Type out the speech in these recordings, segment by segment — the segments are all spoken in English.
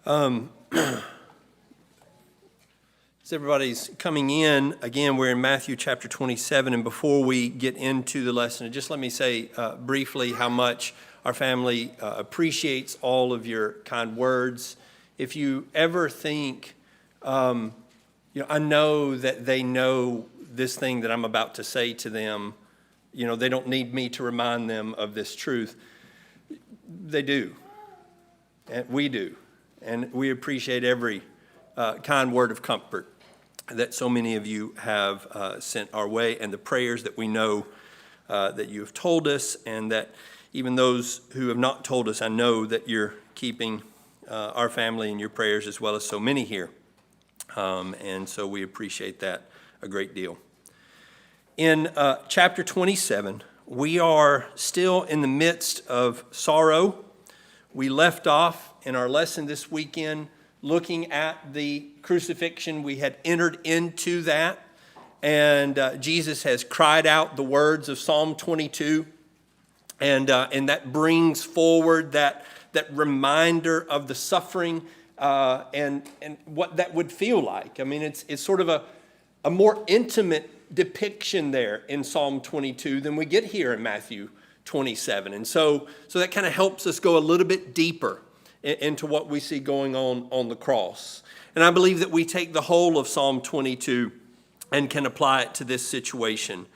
As everybody's coming in, again, we're in Matthew chapter 27, and before we get into the lesson, just let me say briefly how much our family appreciates all of your kind words. If you ever think, I know that they know this thing that I'm about to say to them, they don't need me to remind them of this truth. They do, and we do, and we appreciate every kind word of comfort that so many of you have sent our way, and the prayers that we know that you have told us, and that even those who have not told us, I know that you're keeping our family in your prayers as well as so many here. And so we appreciate that a great deal. In chapter 27, we are still in the midst of sorrow. We left off in our lesson this weekend looking at the crucifixion. We had entered into that, and Jesus has cried out the words of Psalm 22, and that brings forward that reminder of the suffering and what that would feel like. I mean, it's sort of a more intimate depiction there in Psalm 22 than we get here in Matthew 27. And so that kind of helps us go a little bit deeper into what we see going on the cross. And I believe that we take the whole of Psalm 22 and can apply it to this situation.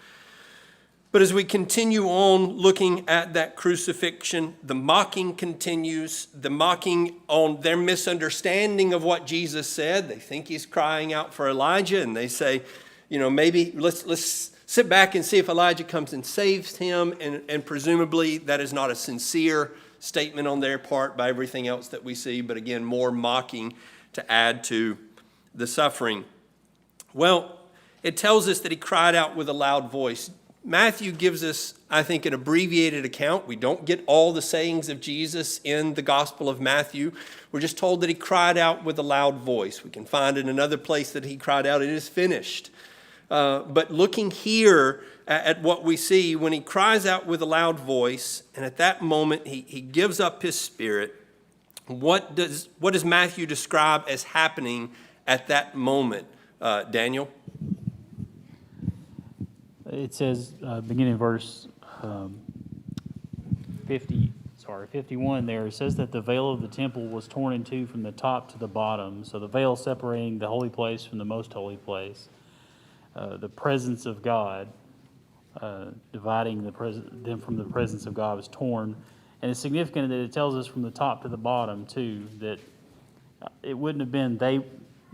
But as we continue on looking at that crucifixion, the mocking continues, the mocking on their misunderstanding of what Jesus said. They think he's crying out for Elijah, and they say, maybe let's sit back and see if Elijah comes and saves him. And presumably that is not a sincere statement on their part by everything else that we see, but again, more mocking to add to the suffering. Well, it tells us that he cried out with a loud voice. Matthew gives us, I think, an abbreviated account. We don't get all the sayings of Jesus in the Gospel of Matthew. We're just told that he cried out with a loud voice. We can find in another place that he cried out, "It is finished." But looking here at what we see, when he cries out with a loud voice, and at that moment he gives up his spirit, what does Matthew describe as happening at that moment, Daniel? It says, beginning in verse 51 there, it says that the veil of the temple was torn in two from the top to the bottom. So the veil separating the holy place from the most holy place. The presence of God, dividing them from the presence of God, was torn. And it's significant that it tells us from the top to the bottom, too, that it wouldn't have been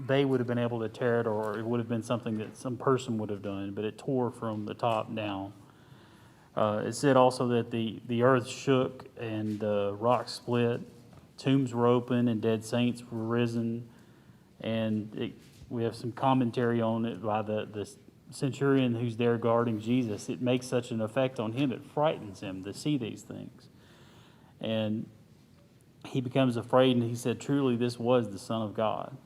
they would have been able to tear it, or it would have been something that some person would have done, but it tore from the top down. It said also that the earth shook and the rocks split, tombs were open and dead saints were risen, and we have some commentary on it by the centurion who's there guarding Jesus. It makes such an effect on him, it frightens him to see these things. And he becomes afraid, and he said, truly, this was the Son of God.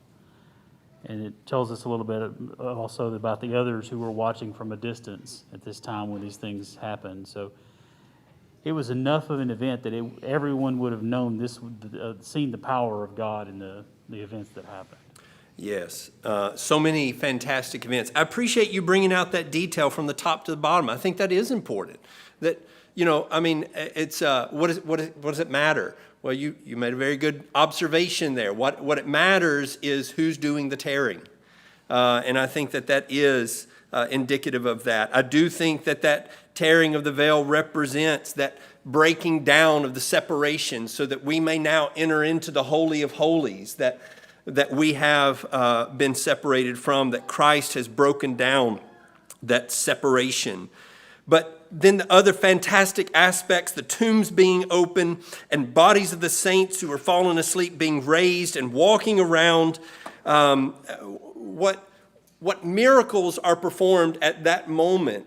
And it tells us a little bit also about the others who were watching from a distance at this time when these things happened. So it was enough of an event that everyone would have known this, seen the power of God in the events that happened. Yes, so many fantastic events. I appreciate you bringing out that detail from the top to the bottom. I think that is important. That, it's what does it matter? Well, you made a very good observation there. What it matters is who's doing the tearing. And I think that is indicative of that. I do think that tearing of the veil represents that breaking down of the separation so that we may now enter into the Holy of Holies that we have been separated from, that Christ has broken down that separation. But then the other fantastic aspects, the tombs being open and bodies of the saints who were fallen asleep being raised and walking around, what miracles are performed at that moment,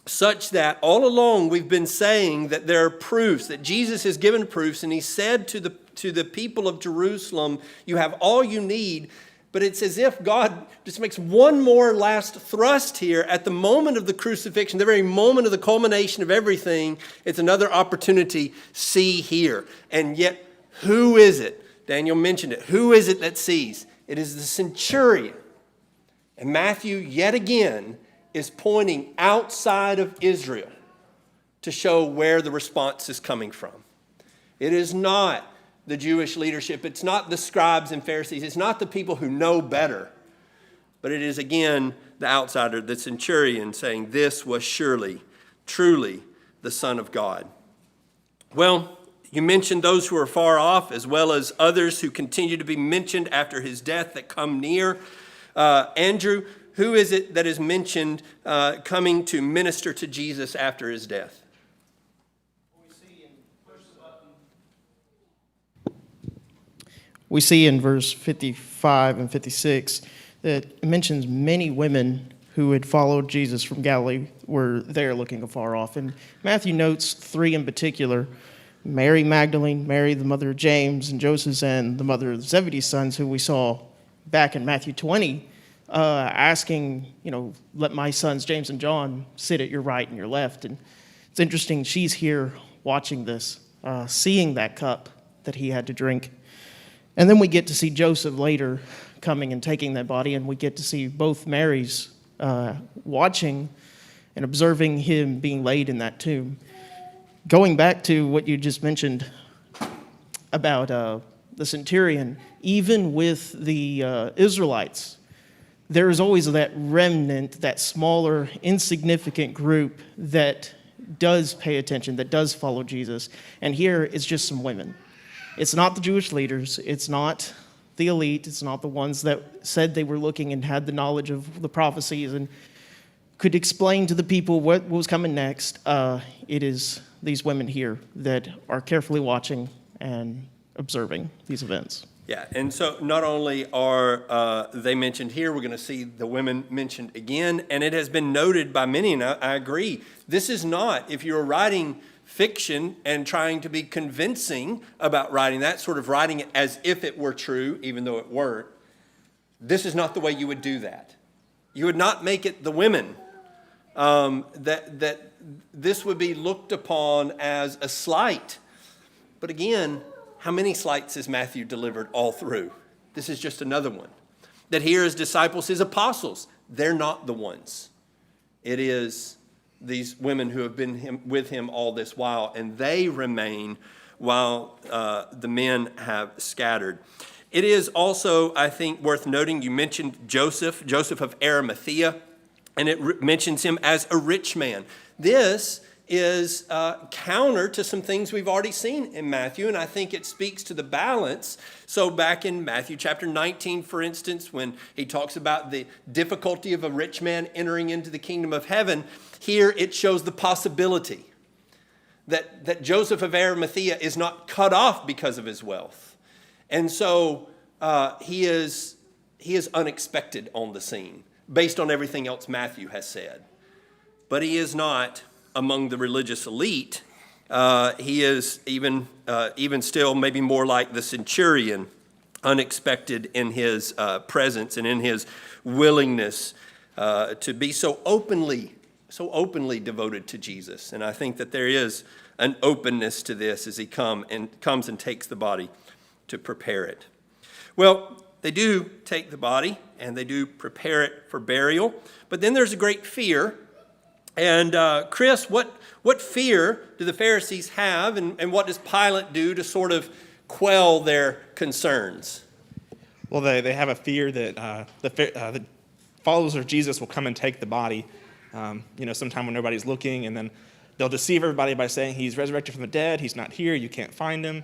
such that all along we've been saying that there are proofs, that Jesus has given proofs, and he said to the people of Jerusalem, you have all you need. But it's as if God just makes one more last thrust here at the moment of the crucifixion, the very moment of the culmination of everything. It's another opportunity, see here. And yet, who is it Daniel mentioned it. Who is it that sees? It is the centurion. And Matthew, yet again, is pointing outside of Israel to show where the response is coming from. It is not the Jewish leadership. It's not the scribes and Pharisees. It's not the people who know better. But it is, again, the outsider, the centurion, saying, this was surely, truly the Son of God. Well, you mentioned those who are far off, as well as others who continue to be mentioned after his death that come near. Andrew, who is it that is mentioned coming to minister to Jesus after his death? We see in verse 55 and 56 that it mentions many women who had followed Jesus from Galilee were there looking afar off. And Matthew notes three in particular: Mary Magdalene, Mary the mother of James and Joseph, and the mother of Zebedee's sons, who we saw back in Matthew 20, asking, let my sons James and John sit at your right and your left. And it's interesting, she's here watching this, seeing that cup that he had to drink. And then we get to see Joseph later coming and taking that body, and we get to see both Marys watching and observing him being laid in that tomb. Going back to what you just mentioned about the centurion, even with the Israelites, there is always that remnant, that smaller, insignificant group that does pay attention, that does follow Jesus. And here it's just some women. It's not the Jewish leaders. It's not the elite. It's not the ones that said they were looking and had the knowledge of the prophecies and could explain to the people what was coming next. It is these women here that are carefully watching and observing these events. Yeah, and so not only are they mentioned here, we're going to see the women mentioned again, and it has been noted by many, and I agree, this is not, if you're writing fiction and trying to be convincing about writing that, sort of writing it as if it were true, even though it weren't, this is not the way you would do that. You would not make it the women. That this would be looked upon as a slight. But again, how many slights has Matthew delivered all through? This is just another one. That here his disciples, his apostles, they're not the ones. It is these women who have been with him all this while, and they remain while the men have scattered. It is also, I think, worth noting, you mentioned Joseph of Arimathea, and it mentions him as a rich man. This is counter to some things we've already seen in Matthew, and I think it speaks to the balance. So back in Matthew chapter 19, for instance, when he talks about the difficulty of a rich man entering into the kingdom of heaven, here it shows the possibility that Joseph of Arimathea is not cut off because of his wealth. And so he is unexpected on the scene, based on everything else Matthew has said. But he is not among the religious elite. He is even still maybe more like the centurion, unexpected in his presence and in his willingness to be so openly devoted to Jesus. And I think that there is an openness to this as he comes and takes the body to prepare it. Well, they do take the body and they do prepare it for burial, but then there's a great fear. And Chris, what fear do the Pharisees have, and what does Pilate do to sort of quell their concerns? Well, they have a fear that the followers of Jesus will come and take the body, sometime when nobody's looking, and then they'll deceive everybody by saying he's resurrected from the dead, he's not here, you can't find him,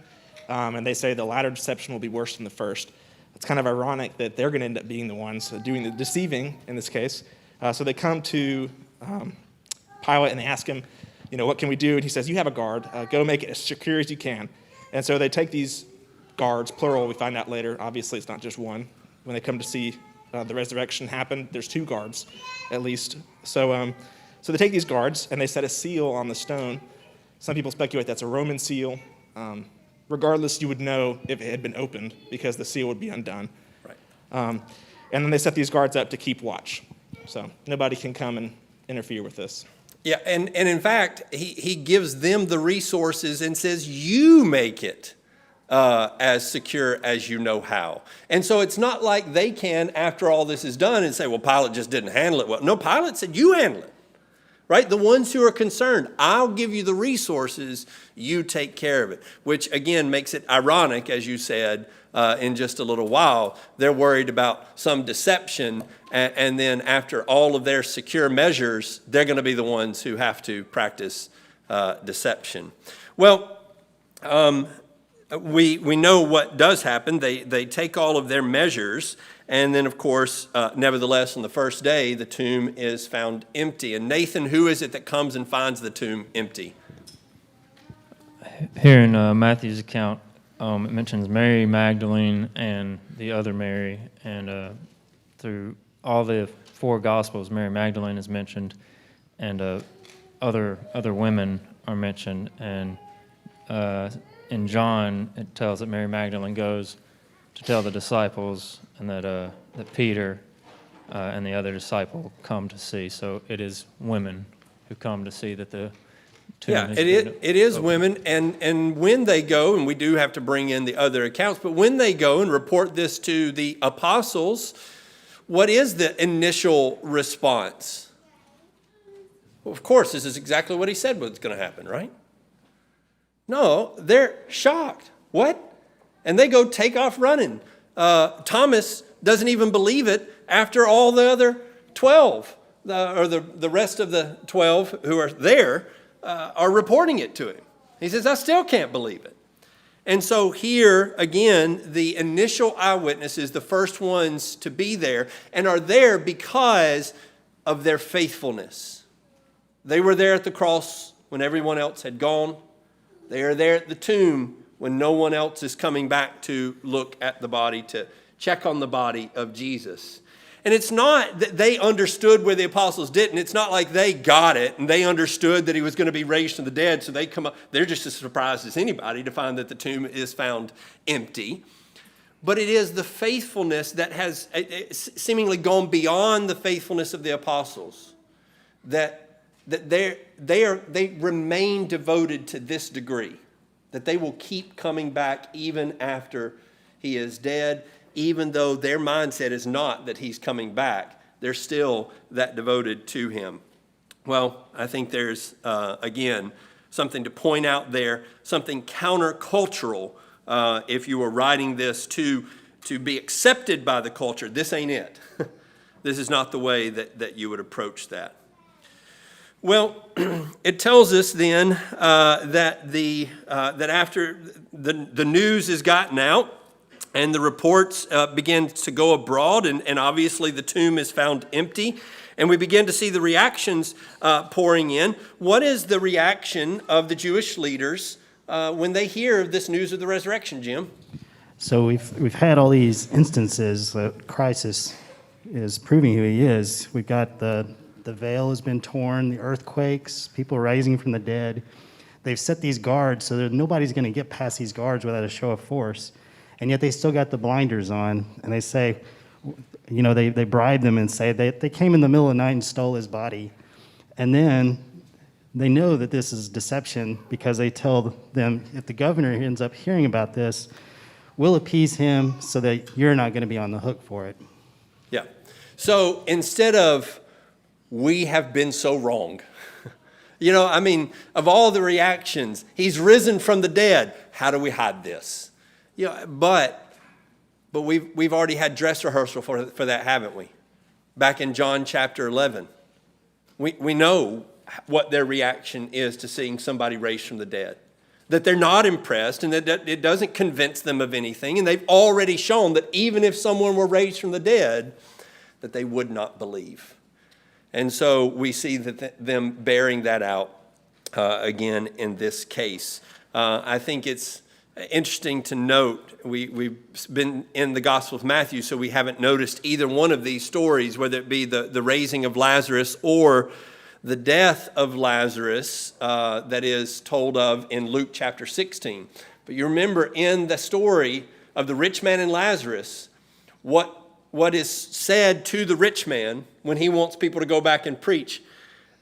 and they say the latter deception will be worse than the first. It's kind of ironic that they're going to end up being the ones doing the deceiving in this case. So they come to Pilate and they ask him, what can we do? And he says, you have a guard. Go make it as secure as you can. And so they take these guards, plural, we find out later. Obviously, it's not just one. When they come to see the resurrection happen, there's two guards, at least. So they take these guards and they set a seal on the stone. Some people speculate that's a Roman seal. Regardless, you would know if it had been opened because the seal would be undone. Right. And then they set these guards up to keep watch. So nobody can come and interfere with this. Yeah, and in fact, he gives them the resources and says, you make it as secure as you know how. And so it's not like they can, after all this is done, and say, well, Pilate just didn't handle it well. No, Pilate said, you handle it, right? The ones who are concerned, I'll give you the resources, you take care of it, which again makes it ironic, as you said, in just a little while. They're worried about some deception, and then after all of their secure measures, they're going to be the ones who have to practice deception. Well, we know what does happen. They take all of their measures, and then, of course, nevertheless, on the first day, the tomb is found empty. And Nathan, who is it that comes and finds the tomb empty? Here in Matthew's account, it mentions Mary Magdalene and the other Mary, and through all the four Gospels, Mary Magdalene is mentioned, and other women are mentioned, and in John, it tells that Mary Magdalene goes to tell the disciples, and that Peter and the other disciple come to see. So it is women who come to see that the tomb has been it is opened. women, and when they go, and we do have to bring in the other accounts, but when they go and report this to the apostles, what is the initial response? Well, of course, this is exactly what he said was going to happen, right? No, they're shocked. What? And they go take off running. Thomas doesn't even believe it after all the other 12, or the rest of the 12 who are there are reporting it to him. He says, I still can't believe it. And so here, again, the initial eyewitnesses, the first ones to be there, and are there because of their faithfulness. They were there at the cross when everyone else had gone. They are there at the tomb when no one else is coming back to look at the body, to check on the body of Jesus. And it's not that they understood where the apostles didn't. It's not like they got it and they understood that he was going to be raised from the dead, so they come up. They're just as surprised as anybody to find that the tomb is found empty. But it is the faithfulness that has seemingly gone beyond the faithfulness of the apostles, that they remain devoted to this degree, that they will keep coming back even after he is dead, even though their mindset is not that he's coming back. They're still that devoted to him. Well, I think there's, again, something to point out there, something countercultural. If you were writing this to be accepted by the culture, this ain't it. This is not the way that you would approach that. Well, it tells us then that after the news is gotten out and the reports begin to go abroad, and obviously the tomb is found empty, and we begin to see the reactions pouring in. What is the reaction of the Jewish leaders when they hear this news of the resurrection, Jim? So we've had all these instances that Christ is proving who he is. We've got the veil has been torn, the earthquakes, people rising from the dead. They've set these guards so that nobody's going to get past these guards without a show of force. And yet they still got the blinders on. And they say, they bribe them and say they came in the middle of the night and stole his body. And then they know that this is deception because they tell them, if the governor ends up hearing about this, we'll appease him so that you're not going to be on the hook for it. Yeah. So instead of, we have been so wrong. Of all the reactions, he's risen from the dead. How do we hide this? But we've already had dress rehearsal for that, haven't we? Back in John chapter 11. We know what their reaction is to seeing somebody raised from the dead. That they're not impressed and that it doesn't convince them of anything. And they've already shown that even if someone were raised from the dead, that they would not believe. And so we see them bearing that out again in this case. I think it's interesting to note, we've been in the Gospel of Matthew, so we haven't noticed either one of these stories, whether it be the raising of Lazarus or the death of Lazarus that is told of in Luke chapter 16. But you remember in the story of the rich man and Lazarus, what is said to the rich man when he wants people to go back and preach,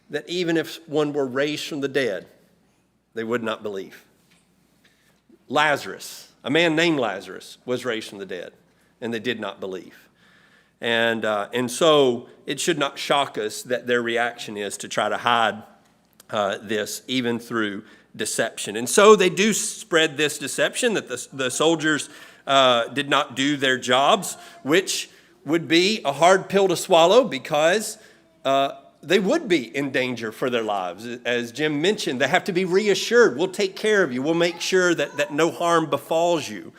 that even if one were raised from the dead, they would not believe. Lazarus, A man named Lazarus was raised from the dead, and they did not believe. And so it should not shock us that their reaction is to try to hide this, even through deception. And so they do spread this deception that the soldiers did not do their jobs, which would be a hard pill to swallow because they would be in danger for their lives. As Jim mentioned, they have to be reassured. We'll take care of you. We'll make sure that no harm befalls you.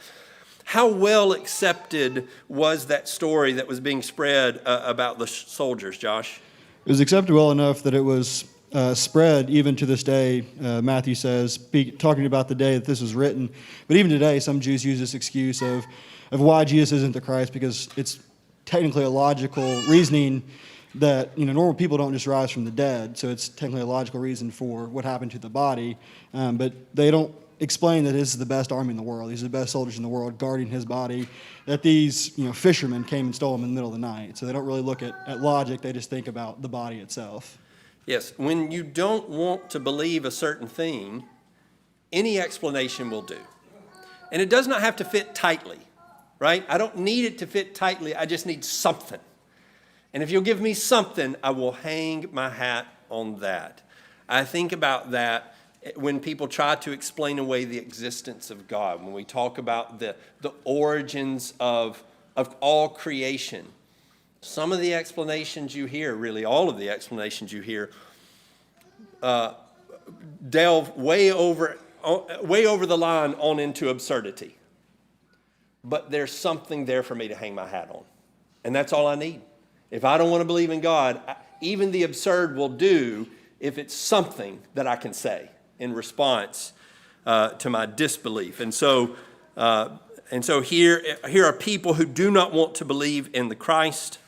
How well accepted was that story that was being spread about the soldiers, Josh? It was accepted well enough that it was spread even to this day. Matthew says, talking about the day that this was written. But even today, some Jews use this excuse of why Jesus isn't the Christ, because it's technically a logical reasoning that normal people don't just rise from the dead. So it's technically a logical reason for what happened to the body. But they don't explain that this is the best army in the world. These are the best soldiers in the world guarding his body, that these fishermen came and stole him in the middle of the night. So they don't really look at logic. They just think about the body itself. Yes, when you don't want to believe a certain thing, any explanation will do. And it does not have to fit tightly, right? I don't need it to fit tightly. I just need something. And if you'll give me something, I will hang my hat on that. I think about that when people try to explain away the existence of God, when we talk about the origins of all creation. Some of the explanations you hear, really all of the explanations you hear, delve way over the line on into absurdity. But there's something there for me to hang my hat on. And that's all I need. If I don't want to believe in God, even the absurd will do if it's something that I can say in response to my disbelief. And so here are people who do not want to believe in the Christ.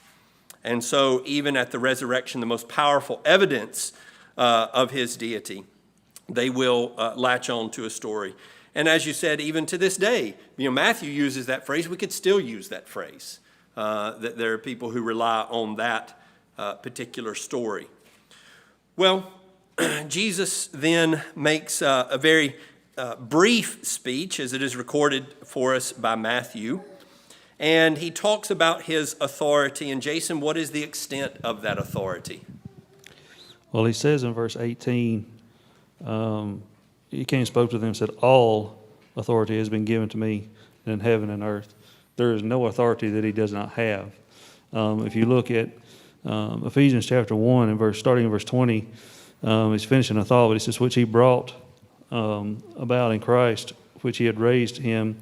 And so even at the resurrection, the most powerful evidence of his deity, they will latch on to a story. And as you said, even to this day, Matthew uses that phrase. We could still use that phrase, that there are people who rely on that particular story. Well, Jesus then makes a very brief speech, as it is recorded for us by Matthew, and he talks about his authority. And Jason, what is the extent of that authority? Well, he says in verse 18, he came and spoke to them and said, all authority has been given to me in heaven and earth. There is no authority that he does not have. If you look at Ephesians chapter 1, and starting in verse 20, he's finishing a thought, but he says, which he brought about in Christ, which he had raised him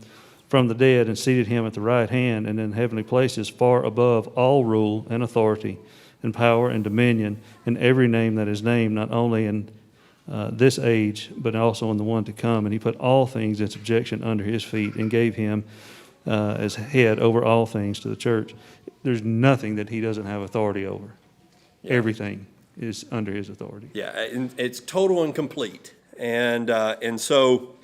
from the dead and seated him at the right hand and in heavenly places far above all rule and authority and power and dominion and every name that is named, not only in this age, but also in the one to come. And he put all things in subjection under his feet and gave him as head over all things to the church. There's nothing that he doesn't have authority over. Yeah. Everything is under his authority. Yeah, and it's total and complete. And so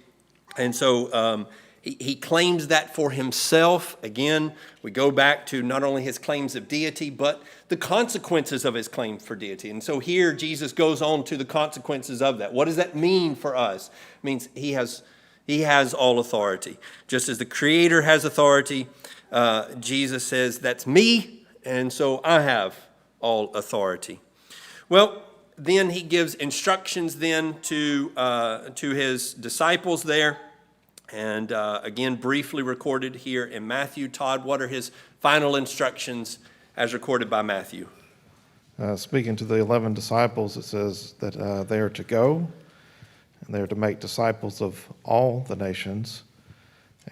he claims that for himself. Again, we go back to not only his claims of deity, but the consequences of his claim for deity. And so here Jesus goes on to the consequences of that. What does that mean for us? It means he has all authority. Just as the Creator has authority, Jesus says, that's me, and so I have all authority. Well, then he gives instructions then to his disciples there. And again, briefly recorded here in Matthew. Todd, what are his final instructions as recorded by Matthew? Speaking to the 11 disciples, it says that they are to go, and they are to make disciples of all the nations,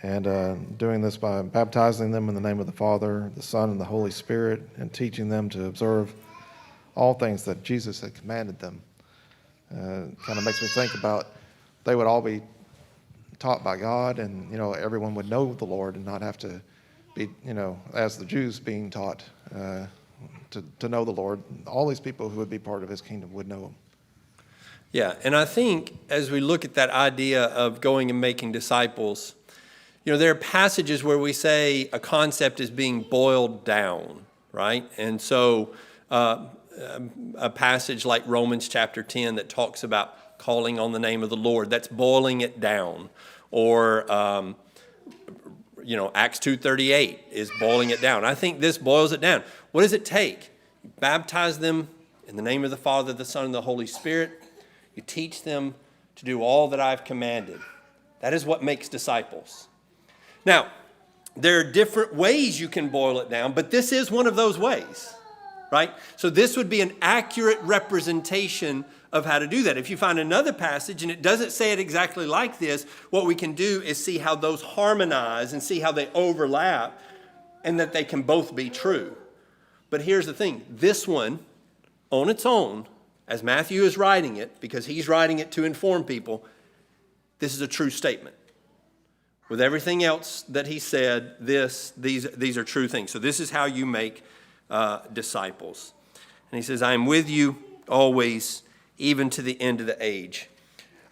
and doing this by baptizing them in the name of the Father, the Son, and the Holy Spirit, and teaching them to observe all things that Jesus had commanded them. Kind of makes me think about they would all be taught by God, and everyone would know the Lord and not have to be, as the Jews being taught to know the Lord. All these people who would be part of his kingdom would know him. Yeah, and I think as we look at that idea of going and making disciples, there are passages where we say a concept is being boiled down, right? And so a passage like Romans chapter 10 that talks about calling on the name of the Lord, that's boiling it down. Or Acts 2:38 is boiling it down. I think this boils it down. What does it take? You baptize them in the name of the Father, the Son, and the Holy Spirit. You teach them to do all that I've commanded. That is what makes disciples. Now, there are different ways you can boil it down, but this is one of those ways, right? So this would be an accurate representation of how to do that. If you find another passage and it doesn't say it exactly like this, what we can do is see how those harmonize and see how they overlap and that they can both be true. But here's the thing. This one, on its own, as Matthew is writing it, because he's writing it to inform people, this is a true statement. With everything else that he said, these are true things. So this is how you make disciples. And he says, I am with you always, even to the end of the age.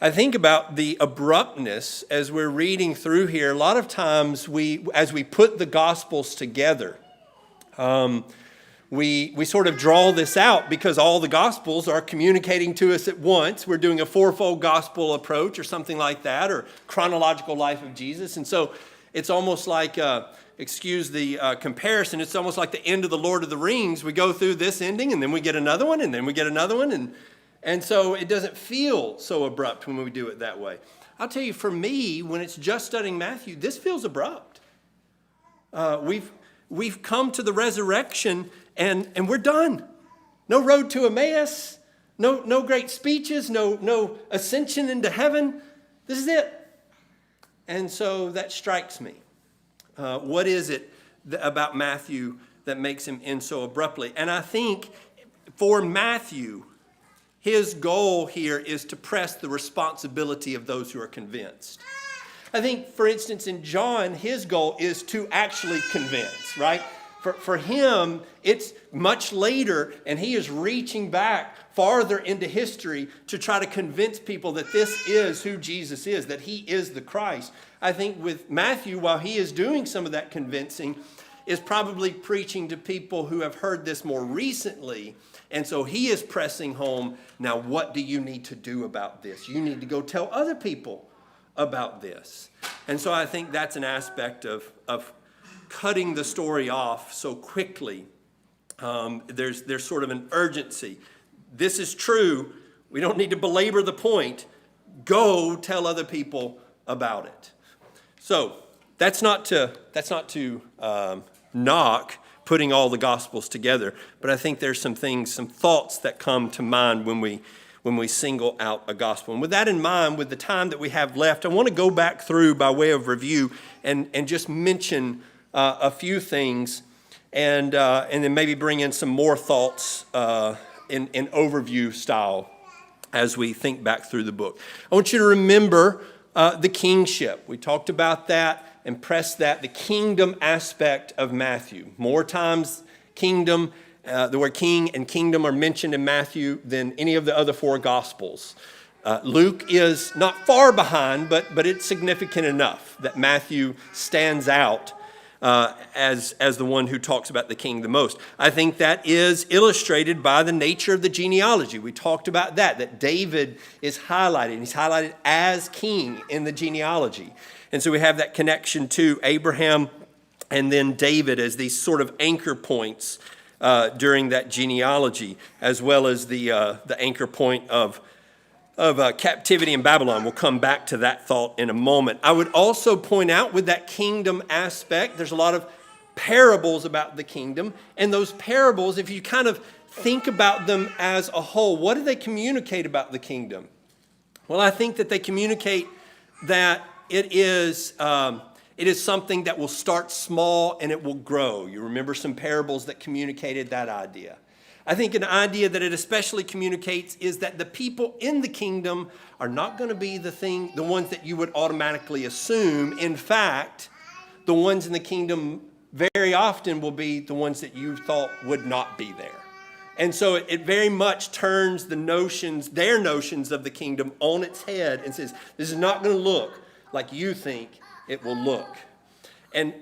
I think about the abruptness as we're reading through here. A lot of times as we put the Gospels together, we sort of draw this out because all the Gospels are communicating to us at once. We're doing a fourfold gospel approach or something like that, or chronological life of Jesus. And so it's almost like, excuse the comparison, it's almost like the end of the Lord of the Rings. We go through this ending and then we get another one and then we get another one. And so it doesn't feel so abrupt when we do it that way. I'll tell you, for me, when it's just studying Matthew, this feels abrupt. We've come to the resurrection and we're done. No road to Emmaus, no great speeches, no ascension into heaven. This is it. And so that strikes me. What is it about Matthew that makes him end so abruptly? And I think for Matthew, his goal here is to press the responsibility of those who are convinced. I think, for instance, in John, his goal is to actually convince, right? For him, it's much later, and he is reaching back farther into history to try to convince people that this is who Jesus is, that he is the Christ. I think with Matthew, while he is doing some of that convincing, is probably preaching to people who have heard this more recently. And so he is pressing home, now what do you need to do about this? You need to go tell other people about this. And so I think that's an aspect of cutting the story off so quickly. There's sort of an urgency. This is true. We don't need to belabor the point. Go tell other people about it. So that's not to knock putting all the Gospels together, but I think there's some thoughts that come to mind when we single out a gospel. And with that in mind, with the time that we have left, I want to go back through by way of review and just mention a few things and then maybe bring in some more thoughts in overview style as we think back through the book. I want you to remember the kingship. We talked about that and pressed that, the kingdom aspect of Matthew. More times kingdom, the word king and kingdom are mentioned in Matthew than any of the other four Gospels. Luke is not far behind, but it's significant enough that Matthew stands out as the one who talks about the king the most. I think that is illustrated by the nature of the genealogy. We talked about that David is highlighted. He's highlighted as king in the genealogy. And so we have that connection to Abraham and then David as these sort of anchor points during that genealogy, as well as the anchor point of captivity in Babylon. We'll come back to that thought in a moment. I would also point out with that kingdom aspect, there's a lot of parables about the kingdom. And those parables, if you kind of think about them as a whole, what do they communicate about the kingdom? Well, I think that they communicate that it is something that will start small and it will grow. You remember some parables that communicated that idea. I think an idea that it especially communicates is that the people in the kingdom are not going to be the ones that you would automatically assume. In fact, the ones in the kingdom very often will be the ones that you thought would not be there. And so it very much turns their notions of the kingdom on its head and says, this is not going to look like you think it will look. And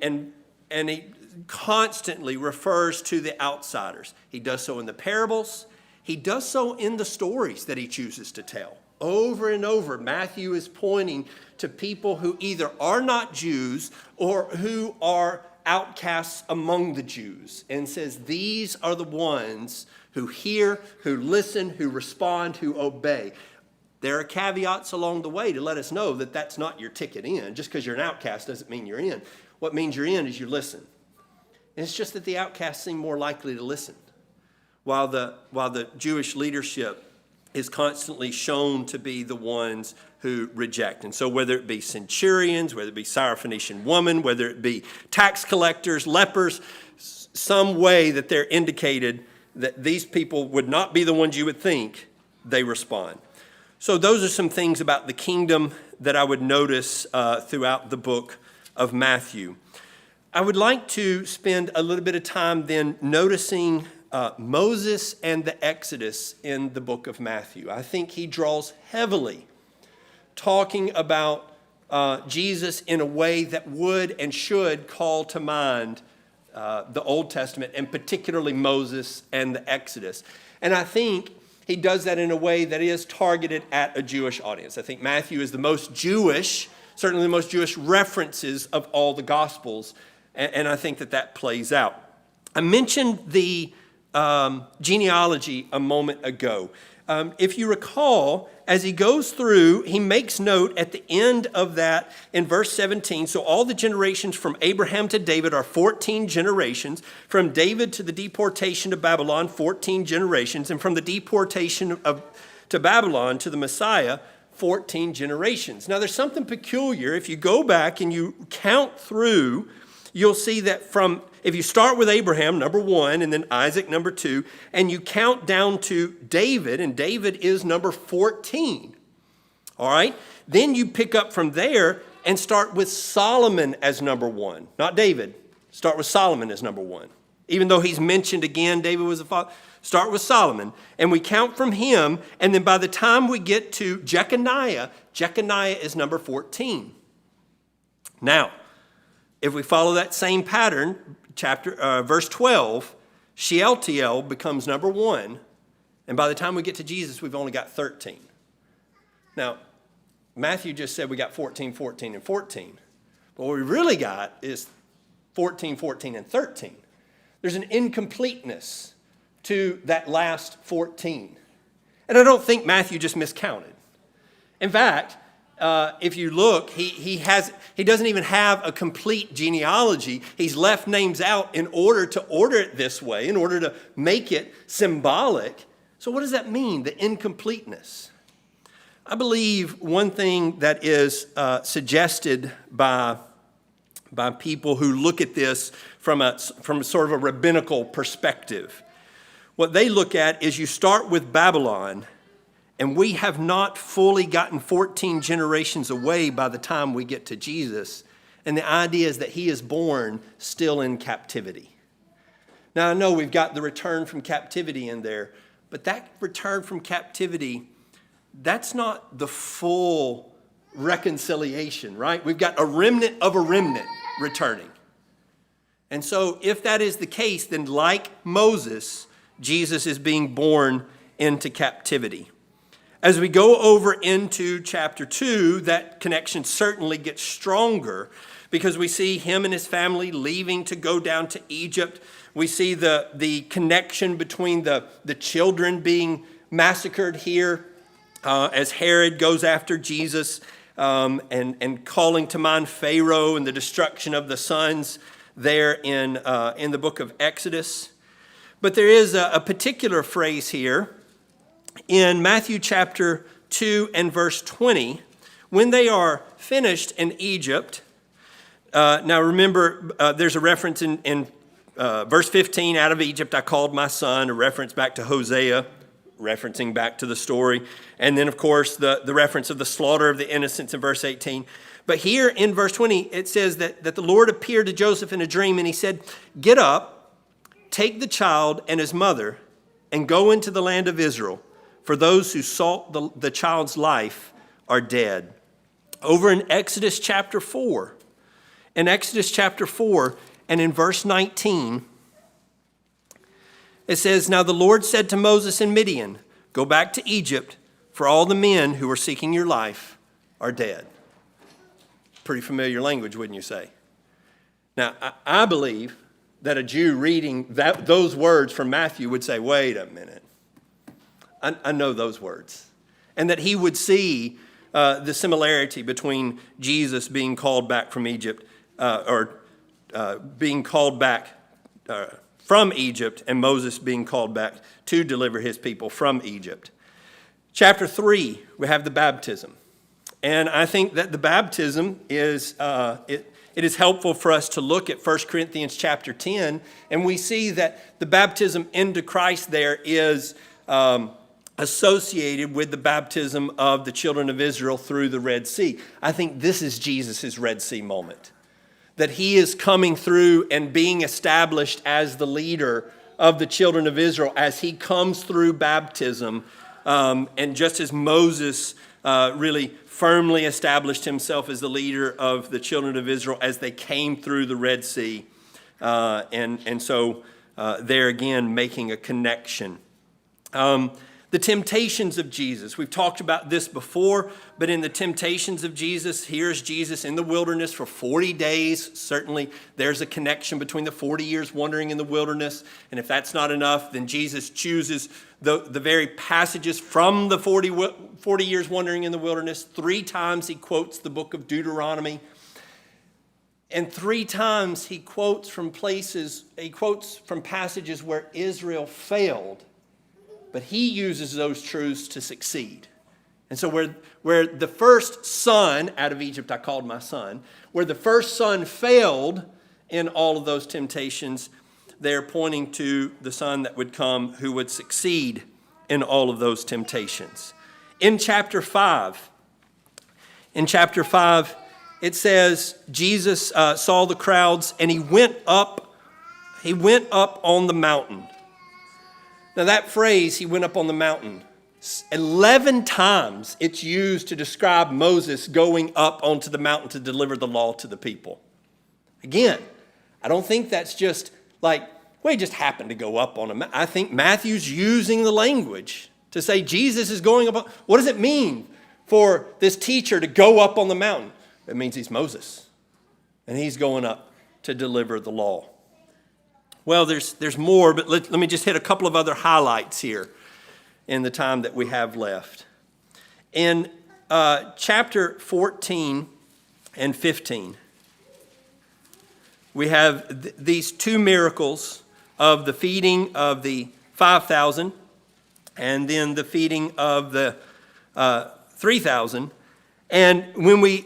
he constantly refers to the outsiders. He does so in the parables. He does so in the stories that he chooses to tell Over and over, Matthew is pointing to people who either are not Jews or who are outcasts among the Jews, and says these are the ones who hear, who listen, who respond, who obey. There are caveats along the way to let us know that that's not your ticket in. Just because you're an outcast doesn't mean you're in. What means you're in is you listen. And it's just that the outcasts seem more likely to listen, while the Jewish leadership is constantly shown to be the ones who reject. And so whether it be centurions, whether it be Syrophoenician woman, whether it be tax collectors, lepers, some way that they're indicated that these people would not be the ones you would think, they respond. So those are some things about the kingdom that I would notice throughout the book of Matthew. I would like to spend a little bit of time then noticing Moses and the Exodus in the book of Matthew. I think he draws heavily talking about Jesus in a way that would and should call to mind the Old Testament, and particularly Moses and the Exodus. And I think he does that in a way that is targeted at a Jewish audience. I think Matthew is the most Jewish, certainly the most Jewish references of all the Gospels, and I think that plays out. I mentioned the genealogy a moment ago. If you recall, as he goes through, he makes note at the end of that in verse 17. So all the generations from Abraham to David are 14 generations. From David to the deportation to Babylon, 14 generations. And from the deportation to Babylon to the Messiah, 14 generations. Now there's something peculiar. If you go back and you count through, you'll see that if you start with Abraham, number 1, and then Isaac, number 2, and you count down to David, and David is number 14, all right? Then you pick up from there and start with Solomon as number 1. Not David. Start with Solomon as number 1. Even though he's mentioned again, David was a father. Start with Solomon, and we count from him, and then by the time we get to Jeconiah is number 14. Now, if we follow that same pattern, verse 12, Shealtiel becomes number 1, and by the time we get to Jesus, we've only got 13. Now, Matthew just said we got 14, 14, and 14, but what we really got is 14, 14, and 13. There's an incompleteness to that last 14, and I don't think Matthew just miscounted. In fact, if you look, he doesn't even have a complete genealogy. He's left names out in order to order it this way, in order to make it symbolic. So what does that mean, the incompleteness? I believe one thing that is suggested by people who look at this from sort of a rabbinical perspective. What they look at is you start with Babylon, and we have not fully gotten 14 generations away by the time we get to Jesus. And the idea is that he is born still in captivity. Now, I know we've got the return from captivity in there, but that return from captivity, that's not the full reconciliation, right? We've got a remnant of a remnant returning. And so if that is the case, then like Moses, Jesus is being born into captivity. As we go over into chapter 2, that connection certainly gets stronger because we see him and his family leaving to go down to Egypt. We see the connection between the children being massacred here as Herod goes after Jesus and calling to mind Pharaoh and the destruction of the sons there in the book of Exodus. But there is a particular phrase here in Matthew chapter 2 and verse 20, when they are finished in Egypt. Now remember, there's a reference in verse 15, out of Egypt I called my son, a reference back to Hosea, referencing back to the story. And then, of course, the reference of the slaughter of the innocents in verse 18. But here in verse 20, it says that the Lord appeared to Joseph in a dream, and he said, "Get up, take the child and his mother, and go into the land of Israel. For those who sought the child's life are dead." Over in Exodus chapter 4, and in verse 19, it says, "Now the Lord said to Moses in Midian, 'Go back to Egypt, for all the men who are seeking your life are dead. Pretty familiar language, wouldn't you say? Now, I believe that a Jew reading those words from Matthew would say, wait a minute. I know those words. And that he would see the similarity between Jesus being called back from Egypt, being called back from Egypt, and Moses being called back to deliver his people from Egypt. Chapter 3, we have the baptism. And I think that the baptism is, it is helpful for us to look at 1 Corinthians chapter 10, and we see that the baptism into Christ there is associated with the baptism of the children of Israel through the Red Sea. I think this is Jesus' Red Sea moment, that he is coming through and being established as the leader of the children of Israel as he comes through baptism, and just as Moses really firmly established himself as the leader of the children of Israel as they came through the Red Sea. And so there again, making a connection. The temptations of Jesus. We've talked about this before, but in the temptations of Jesus, here's Jesus in the wilderness for 40 days. Certainly, there's a connection between the 40 years wandering in the wilderness. And if that's not enough, then Jesus chooses the very passages from the 40 years wandering in the wilderness. 3 times he quotes the book of Deuteronomy. And 3 times he quotes from passages where Israel failed. But he uses those truths to succeed. And so where the first son out of Egypt, I called my son, where the first son failed in all of those temptations, they're pointing to the son that would come who would succeed in all of those temptations. In chapter 5, it says Jesus saw the crowds and he went up on the mountain. Now that phrase, he went up on the mountain, 11 times it's used to describe Moses going up onto the mountain to deliver the law to the people. Again, I don't think that's just like, well, he just happened to go up on a mountain. I think Matthew's using the language to say Jesus is going up. What does it mean for this teacher to go up on the mountain? It means he's Moses, and he's going up to deliver the law. Well, there's more, but let me just hit a couple of other highlights here in the time that we have left. In chapter 14 and 15, we have these 2 miracles of the feeding of the 5,000 and then the feeding of the 3,000, and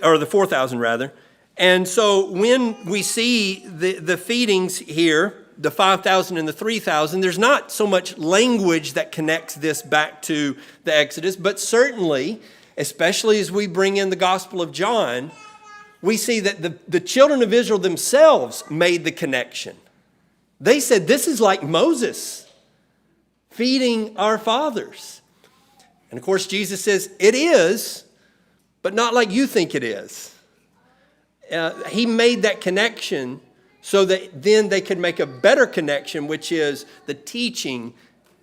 or the 4,000 rather. And so when we see the feedings here, the 5,000 and the 3,000, there's not so much language that connects this back to the Exodus, but certainly, especially as we bring in the Gospel of John, we see that the children of Israel themselves made the connection. They said, this is like Moses feeding our fathers. And of course, Jesus says, it is, but not like you think it is. He made that connection so that then they could make a better connection, which is the teaching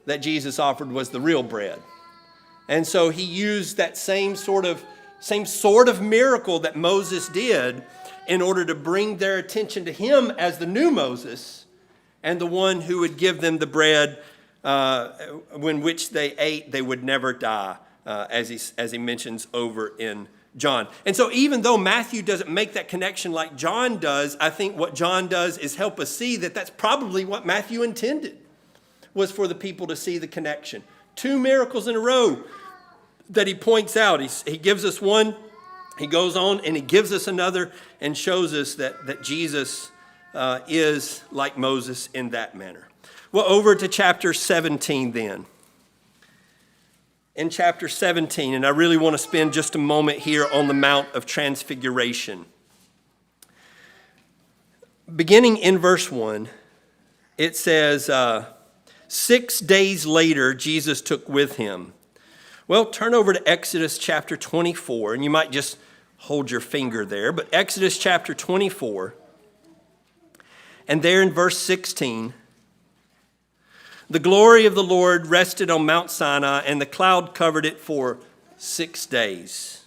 that Jesus offered was the real bread. And so he used that same sort of miracle that Moses did in order to bring their attention to him as the new Moses and the one who would give them the bread when which they ate, they would never die, as he mentions over in John. And so even though Matthew doesn't make that connection like John does, I think what John does is help us see that that's probably what Matthew intended, was for the people to see the connection. 2 miracles in a row that he points out. He gives us one, he goes on and he gives us another and shows us that Jesus is like Moses in that manner. Well, over to chapter 17 then. In chapter 17, and I really want to spend just a moment here on the Mount of Transfiguration. Beginning in verse 1, it says, 6 days later, Jesus took with him. Well, turn over to Exodus chapter 24, and you might just hold your finger there, but Exodus chapter 24, and there in verse 16, the glory of the Lord rested on Mount Sinai, and the cloud covered it for 6 days.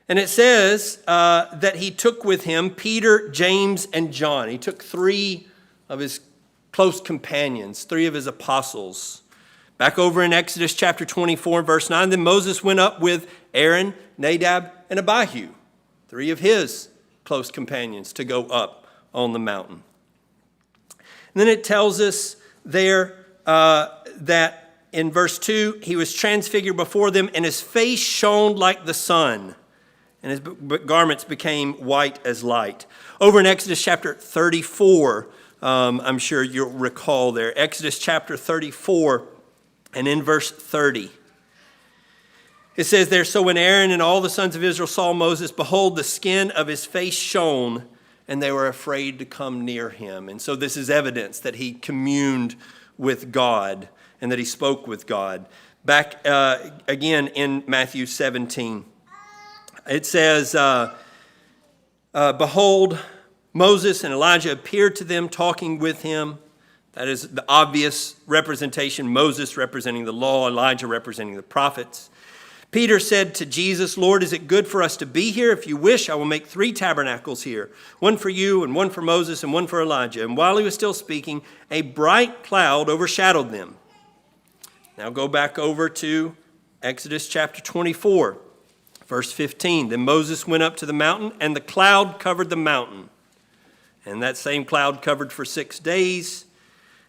And it says that he took with him Peter, James, and John. He took 3 of his close companions, 3 of his apostles. Back over in Exodus chapter 24, verse 9, then Moses went up with Aaron, Nadab, and Abihu, 3 of his close companions, to go up on the mountain. And then it tells us there that in verse 2, he was transfigured before them, and his face shone like the sun, and his garments became white as light. Over in Exodus chapter 34, I'm sure you'll recall there, Exodus chapter 34, and in verse 30, it says there, so when Aaron and all the sons of Israel saw Moses, behold, the skin of his face shone, and they were afraid to come near him. And so this is evidence that he communed with God and that he spoke with God. Back again in Matthew 17, it says, behold, Moses and Elijah appeared to them, talking with him. That is the obvious representation, Moses representing the law, Elijah representing the prophets. Peter said to Jesus, Lord, is it good for us to be here? If you wish, I will make 3 tabernacles here, one for you and one for Moses and one for Elijah. And while he was still speaking, a bright cloud overshadowed them. Now go back over to Exodus chapter 24, verse 15. Then Moses went up to the mountain, and the cloud covered the mountain. And that same cloud covered for 6 days.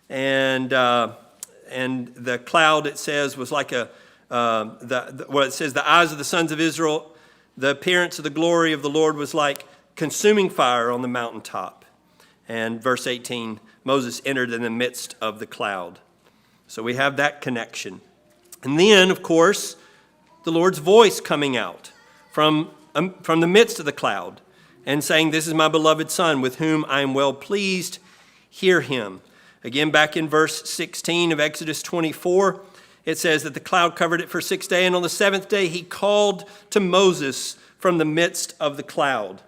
And the cloud, it says, was like it says, the eyes of the sons of Israel, the appearance of the glory of the Lord was like consuming fire on the mountaintop. And verse 18, Moses entered in the midst of the cloud. So we have that connection. And then, of course, the Lord's voice coming out from the midst of the cloud and saying, this is my beloved Son with whom I am well pleased. Hear him. Again, back in verse 16 of Exodus 24, it says that the cloud covered it for 6 days, and on the 7th day he called to Moses from the midst of the cloud.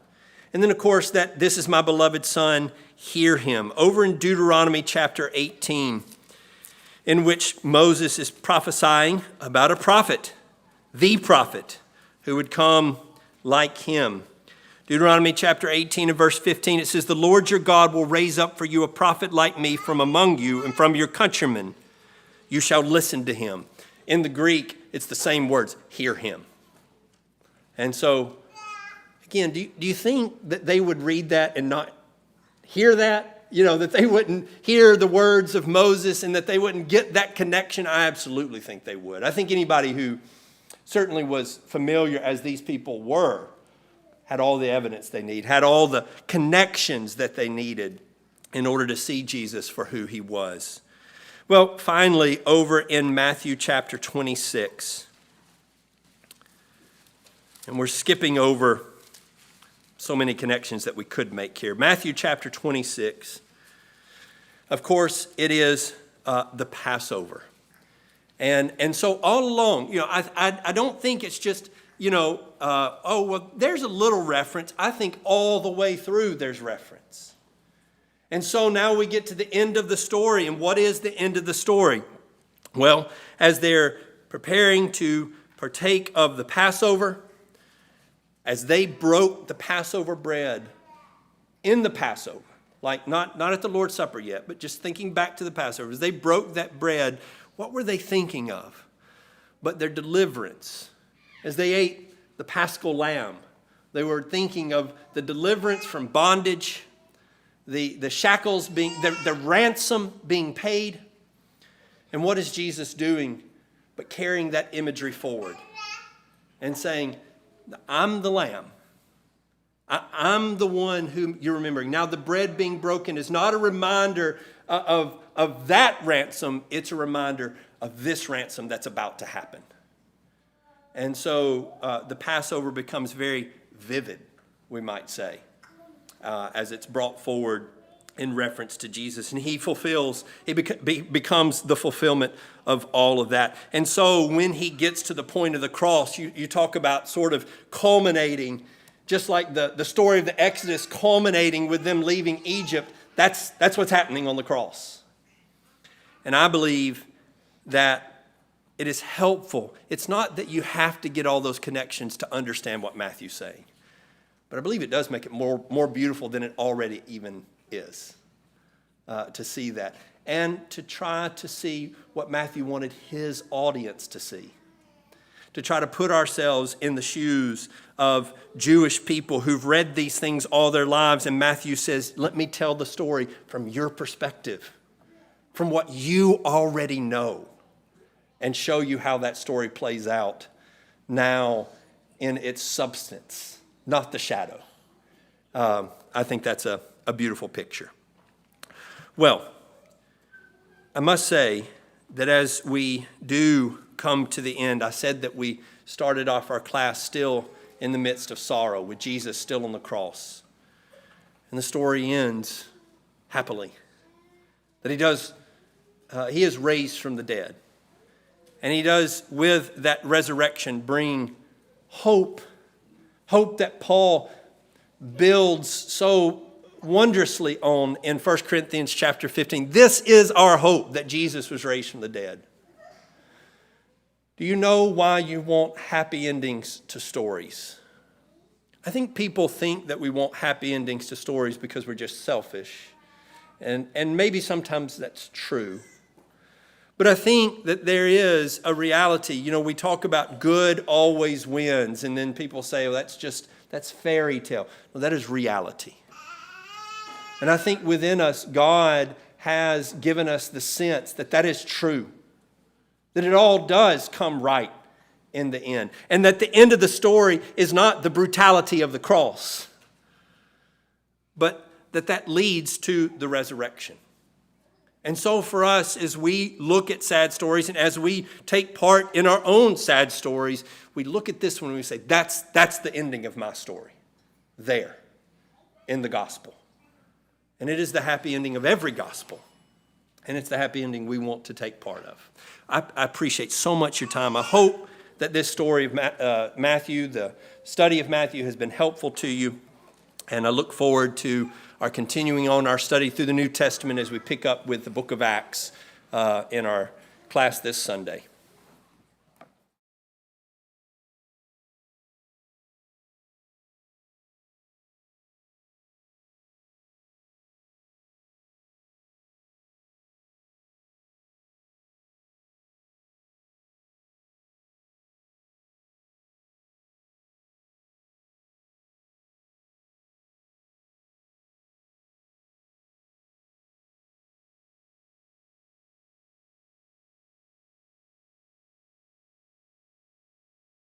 And then, of course, that this is my beloved Son, hear him. Over in Deuteronomy chapter 18, in which Moses is prophesying about a prophet, the prophet, who would come like him. Deuteronomy chapter 18 and verse 15, it says, the Lord your God will raise up for you a prophet like me from among you and from your countrymen. You shall listen to him. In the Greek, it's the same words, hear him. And so, again, do you think that they would read that and not hear that? You know, that they wouldn't hear the words of Moses and that they wouldn't get that connection? I absolutely think they would. I think anybody who certainly was familiar as these people were had all the evidence they need, had all the connections that they needed in order to see Jesus for who he was. Well, finally, over in Matthew chapter 26, and we're skipping over so many connections that we could make here. Matthew chapter 26, of course, it is the Passover. And so all along, I don't think it's just, there's a little reference. I think all the way through there's reference. And so now we get to the end of the story. And what is the end of the story? Well, as they're preparing to partake of the Passover, as they broke the Passover bread in the Passover, like not at the Lord's Supper yet, but just thinking back to the Passover, as they broke that bread, what were they thinking of? But their deliverance. As they ate the Paschal lamb, they were thinking of the deliverance from bondage, the shackles being, the ransom being paid. And what is Jesus doing but carrying that imagery forward and saying, I'm the lamb. I'm the one whom you're remembering. Now, the bread being broken is not a reminder of that ransom. It's a reminder of this ransom that's about to happen. And so the Passover becomes very vivid, we might say, as it's brought forward in reference to Jesus. And he becomes the fulfillment of all of that. And so when he gets to the point of the cross, you talk about sort of culminating, just like the story of the Exodus culminating with them leaving Egypt. That's what's happening on the cross. And I believe that it is helpful. It's not that you have to get all those connections to understand what Matthew's saying. But I believe it does make it more beautiful than it already even is, to see that. And to try to see what Matthew wanted his audience to see. To try to put ourselves in the shoes of Jewish people who've read these things all their lives. And Matthew says, let me tell the story from your perspective, from what you already know, and show you how that story plays out now in its substance, not the shadow. I think that's a beautiful picture. Well, I must say that as we do come to the end, I said that we started off our class still in the midst of sorrow, with Jesus still on the cross. And the story ends happily. That he is raised from the dead. And he does, with that resurrection, bring hope. Hope that Paul builds so wondrously on in 1 Corinthians chapter 15. This is our hope, that Jesus was raised from the dead. Do you know why you want happy endings to stories? I think people think that we want happy endings to stories because we're just selfish. And maybe sometimes that's true. But I think that there is a reality. You know, we talk about good always wins, and then people say, well, that's fairy tale. Well, that is reality. And I think within us, God has given us the sense that that is true. That it all does come right in the end. And that the end of the story is not the brutality of the cross, but that leads to the resurrection. And so for us, as we look at sad stories and as we take part in our own sad stories, we look at this one and we say, that's the ending of my story. There, in the gospel. And it is the happy ending of every gospel. And it's the happy ending we want to take part of. I appreciate so much your time. I hope that this story of Matthew, the study of Matthew, has been helpful to you. And I look forward to our continuing on our study through the New Testament as we pick up with the book of Acts in our class this Sunday.